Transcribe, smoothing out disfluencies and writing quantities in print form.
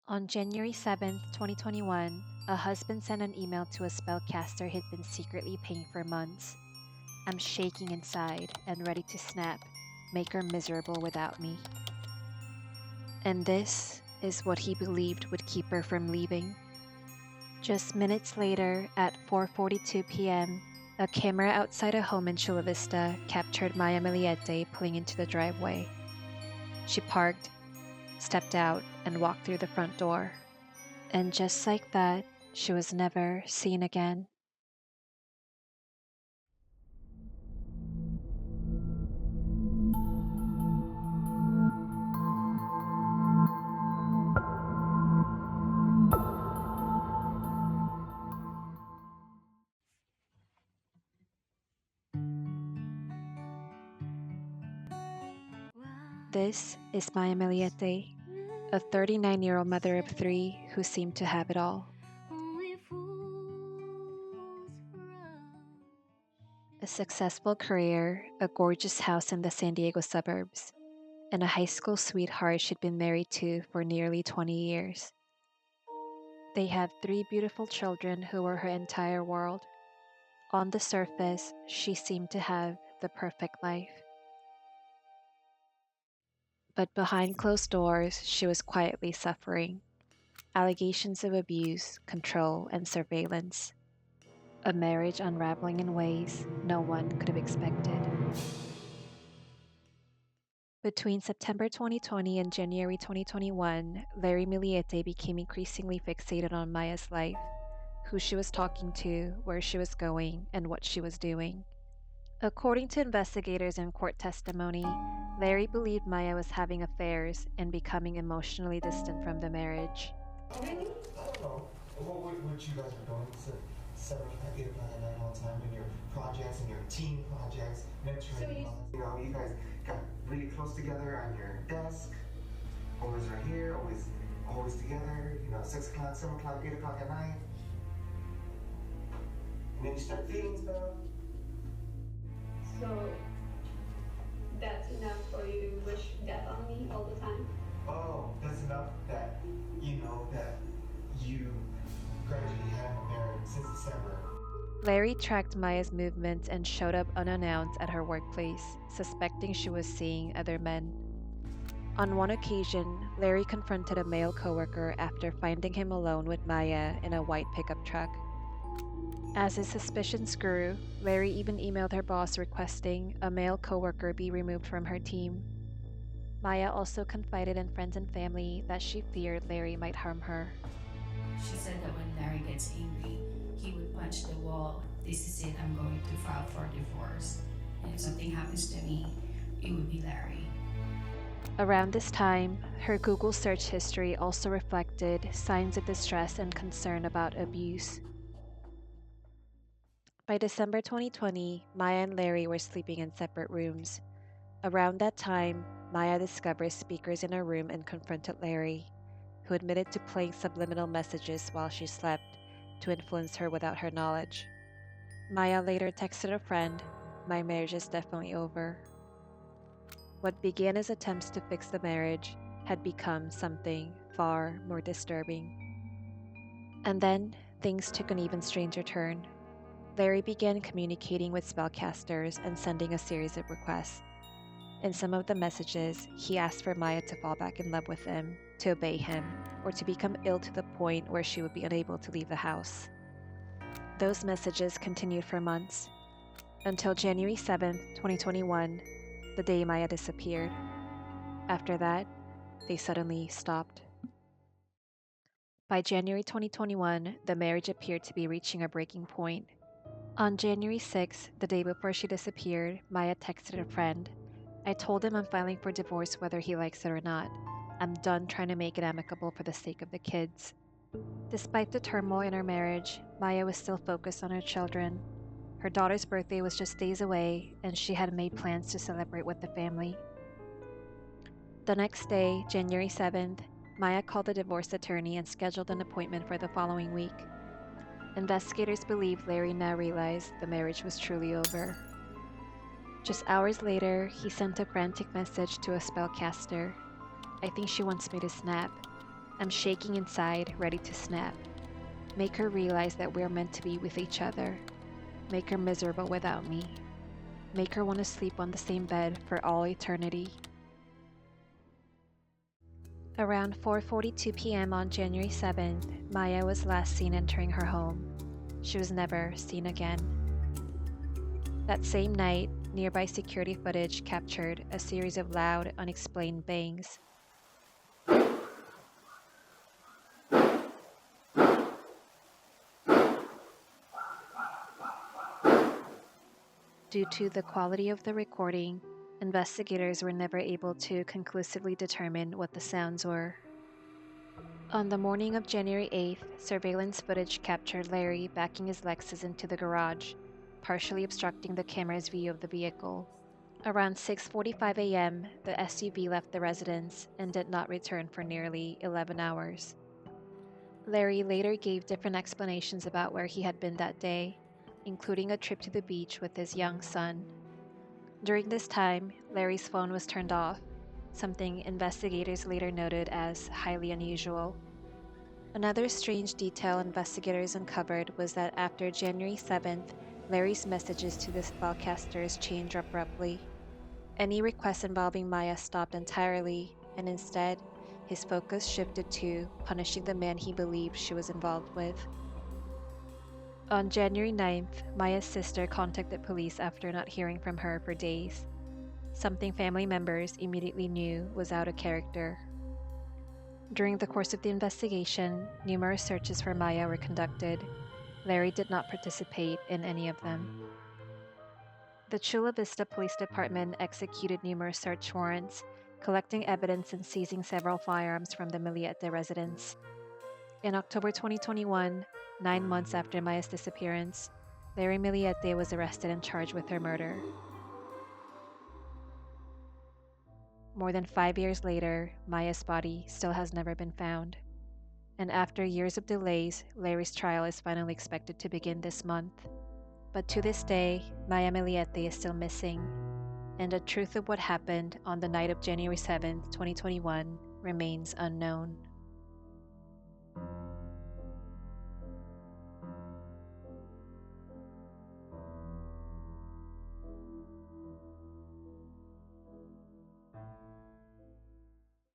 On January 7th, 2021, a husband sent an email to a spellcaster he'd been secretly paying for months. I'm shaking inside and ready to snap, make her miserable without me. And this is what he believed would keep her from leaving. Just minutes later, at 4:42 p.m., a camera outside a home in Chula Vista captured Maya Millete pulling into the driveway. She parked, stepped out, and walked through the front door. And just like that, she was never seen again. This is Maya Millete, a 39-year-old mother of three who seemed to have it all. A successful career, a gorgeous house in the San Diego suburbs, and a high school sweetheart she'd been married to for nearly 20 years. They had three beautiful children who were her entire world. On the surface, she seemed to have the perfect life. But behind closed doors, she was quietly suffering. Allegations of abuse, control, and surveillance. A marriage unraveling in ways no one could have expected. Between September 2020 and January 2021, Larry Millete became increasingly fixated on Maya's life, who she was talking to, where she was going, and what she was doing. According to investigators and court testimony, Larry believed Maya was having affairs and becoming emotionally distant from the marriage. Really? I don't know. What you guys are doing to 7 o'clock, 8 o'clock at night all the time in your projects and your team projects, mentoring. You guys got really close together on your desk. Always right here, always together. 6 o'clock, 7 o'clock, 8 o'clock at night. And then you start feeling stuff. So that's enough for you to wish death on me all the time? Oh, that's enough that that you gradually haven't married since December. Larry tracked Maya's movements and showed up unannounced at her workplace, suspecting she was seeing other men. On one occasion, Larry confronted a male coworker after finding him alone with Maya in a white pickup truck. As his suspicions grew, Larry even emailed her boss requesting a male coworker be removed from her team. Maya also confided in friends and family that she feared Larry might harm her. She said that when Larry gets angry, he would punch the wall. This is it, I'm going to file for divorce. And if something happens to me, it would be Larry. Around this time, her Google search history also reflected signs of distress and concern about abuse. By December 2020, Maya and Larry were sleeping in separate rooms. Around that time, Maya discovered speakers in her room and confronted Larry, who admitted to playing subliminal messages while she slept to influence her without her knowledge. Maya later texted a friend, "My marriage is definitely over." What began as attempts to fix the marriage had become something far more disturbing. And then things took an even stranger turn. Larry began communicating with spellcasters and sending a series of requests. In some of the messages, he asked for Maya to fall back in love with him, to obey him, or to become ill to the point where she would be unable to leave the house. Those messages continued for months, until January 7th, 2021, the day Maya disappeared. After that, they suddenly stopped. By January 2021, the marriage appeared to be reaching a breaking point. On January 6th, the day before she disappeared, Maya texted a friend, "I told him I'm filing for divorce whether he likes it or not. I'm done trying to make it amicable for the sake of the kids." Despite the turmoil in her marriage, Maya was still focused on her children. Her daughter's birthday was just days away, and she had made plans to celebrate with the family. The next day, January 7th, Maya called the divorce attorney and scheduled an appointment for the following week. Investigators believe Larry now realized the marriage was truly over. Just hours later, he sent a frantic message to a spellcaster. "I think she wants me to snap. I'm shaking inside, ready to snap. Make her realize that we're meant to be with each other. Make her miserable without me. Make her want to sleep on the same bed for all eternity. Around 4:42 p.m. on January 7th, Maya was last seen entering her home. She was never seen again. That same night, nearby security footage captured a series of loud, unexplained bangs. Due to the quality of the recording, investigators were never able to conclusively determine what the sounds were. On the morning of January 8th, surveillance footage captured Larry backing his Lexus into the garage, partially obstructing the camera's view of the vehicle. Around 6:45 a.m., the SUV left the residence and did not return for nearly 11 hours. Larry later gave different explanations about where he had been that day, including a trip to the beach with his young son. During this time, Larry's phone was turned off, something investigators later noted as highly unusual. Another strange detail investigators uncovered was that after January 7th, Larry's messages to the spellcasters changed abruptly. Any requests involving Maya stopped entirely, and instead, his focus shifted to punishing the man he believed she was involved with. On January 9th, Maya's sister contacted police after not hearing from her for days, something family members immediately knew was out of character. During the course of the investigation, numerous searches for Maya were conducted. Larry did not participate in any of them. The Chula Vista Police Department executed numerous search warrants, collecting evidence and seizing several firearms from the Millete residence. In October 2021, 9 months after Maya's disappearance, Larry Millete was arrested and charged with her murder. More than 5 years later, Maya's body still has never been found. And after years of delays, Larry's trial is finally expected to begin this month. But to this day, Maya Millete is still missing, and the truth of what happened on the night of January 7th, 2021 remains unknown.